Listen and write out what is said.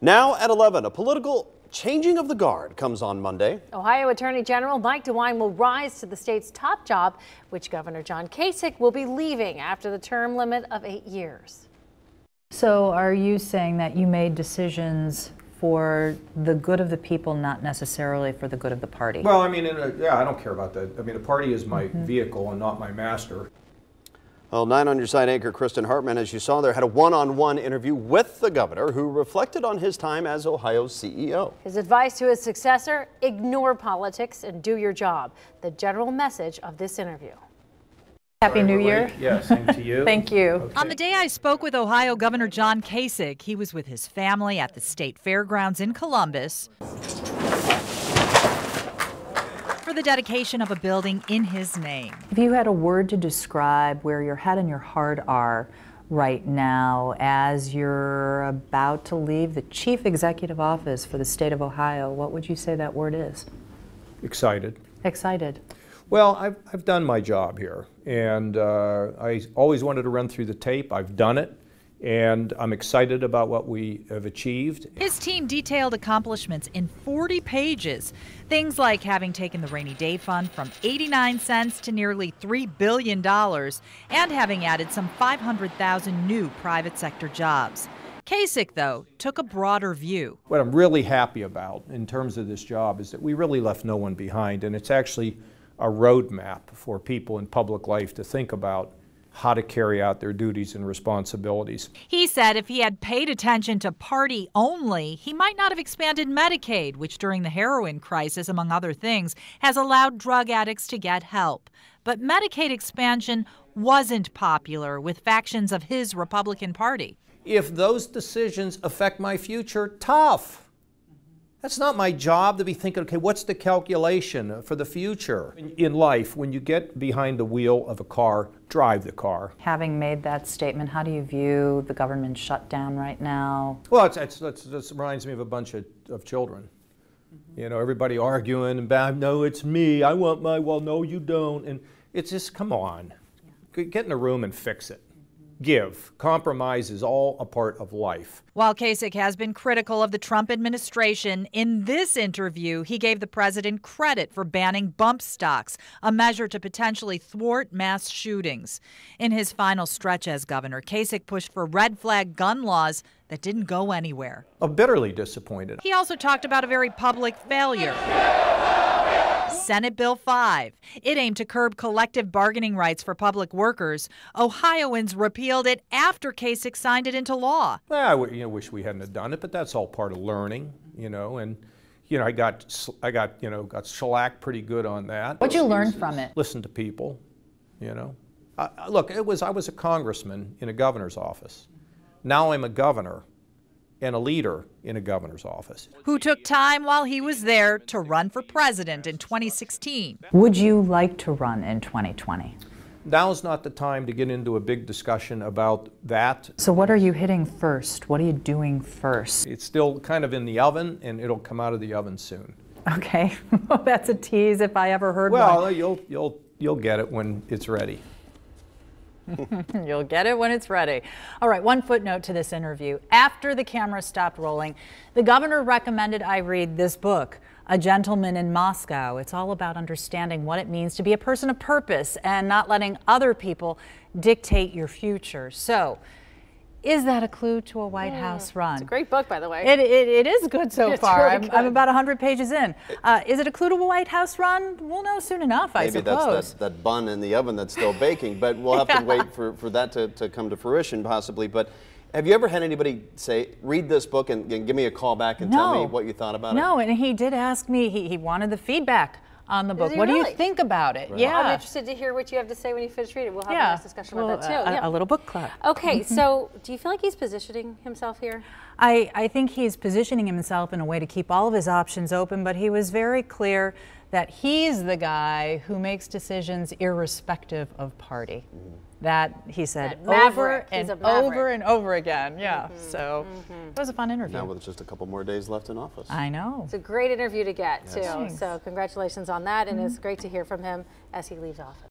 Now at 11, a political changing of the guard comes on Monday. Ohio Attorney General Mike DeWine will rise to the state's top job, which Governor John Kasich will be leaving after the term limit of 8 years. So are you saying that you made decisions for the good of the people, not necessarily for the good of the party? Well, I mean, yeah, I don't care about that. I mean, the party is my vehicle and not my master. Well, 9 on Your Side anchor Kristen Hartman, as you saw there, had a one-on-one interview with the governor, who reflected on his time as Ohio's CEO. His advice to his successor: ignore politics and do your job. The general message of this interview. Happy New Year. Yeah, same to you. Thank you. Okay. On the day I spoke with Ohio Governor John Kasich, he was with his family at the state fairgrounds in Columbus for the dedication of a building in his name. If you had a word to describe where your head and your heart are right now as you're about to leave the chief executive office for the state of Ohio, what would you say that word is? Excited. Excited. Well, I've done my job here, and I always wanted to run through the tape. I've done it, and I'm excited about what we have achieved. His team detailed accomplishments in 40 pages. Things like having taken the rainy day fund from 89 cents to nearly $3 billion and having added some 500,000 new private sector jobs. Kasich, though, took a broader view. What I'm really happy about in terms of this job is that we really left no one behind, and it's actually a roadmap for people in public life to think about how to carry out their duties and responsibilities. He said if he had paid attention to party only, he might not have expanded Medicaid, which during the heroin crisis, among other things, has allowed drug addicts to get help. But Medicaid expansion wasn't popular with factions of his Republican Party. If those decisions affect my future, tough. That's not my job to be thinking, okay, what's the calculation for the future? In life, when you get behind the wheel of a car, drive the car. Having made that statement, how do you view the government shutdown right now? Well, it reminds me of a bunch of children. You know, everybody arguing and, no, it's me, I want my, well, no, you don't. And it's just, come on, get in a room and fix it. Give. Compromise is all a part of life. While Kasich has been critical of the Trump administration, in this interview, he gave the president credit for banning bump stocks, a measure to potentially thwart mass shootings. In his final stretch as governor, Kasich pushed for red flag gun laws that didn't go anywhere. I'm bitterly disappointed. He also talked about a very public failure. Senate Bill 5. It aimed to curb collective bargaining rights for public workers. Ohioans repealed it after Kasich signed it into law. Well, I wish we hadn't have done it, but that's all part of learning, and I got shellacked pretty good on that. What'd you learn from it? Listen to people, Look, I was a congressman in a governor's office. Now I'm a governor and a leader in a governor's office. Who took time while he was there to run for president in 2016. Would you like to run in 2020? Now's not the time to get into a big discussion about that. So what are you hitting first? What are you doing first? It's still kind of in the oven, and it'll come out of the oven soon. Okay, well, that's a tease if I ever heard one. Well, you'll get it when it's ready. You'll get it when it's ready. All right, one footnote to this interview. After the camera stopped rolling, the governor recommended I read this book, A Gentleman in Moscow. It's all about understanding what it means to be a person of purpose and not letting other people dictate your future. So, is that a clue to a White House run? It's a great book, by the way. It is good so far. Really good. I'm about 100 pages in. Is it a clue to a White House run? We'll know soon enough, I suppose. Maybe that's that bun in the oven that's still baking, but we'll have to wait for that to come to fruition, possibly. But have you ever had anybody say, read this book and give me a call back and tell me what you thought about it? No, and he did ask me, he wanted the feedback on the book. What do you think about it? Right. Yeah. I'm interested to hear what you have to say when you finish reading. We'll have a nice discussion about that too. A little book club. Okay, so do you feel like he's positioning himself here? I think he's positioning himself in a way to keep all of his options open, but he was very clear that he's the guy who makes decisions irrespective of party. That he said over and over again. Yeah, so it was a fun interview. Now with just a couple more days left in office. I know. It's a great interview to get too. Thanks. So congratulations on that, and it's great to hear from him as he leaves office.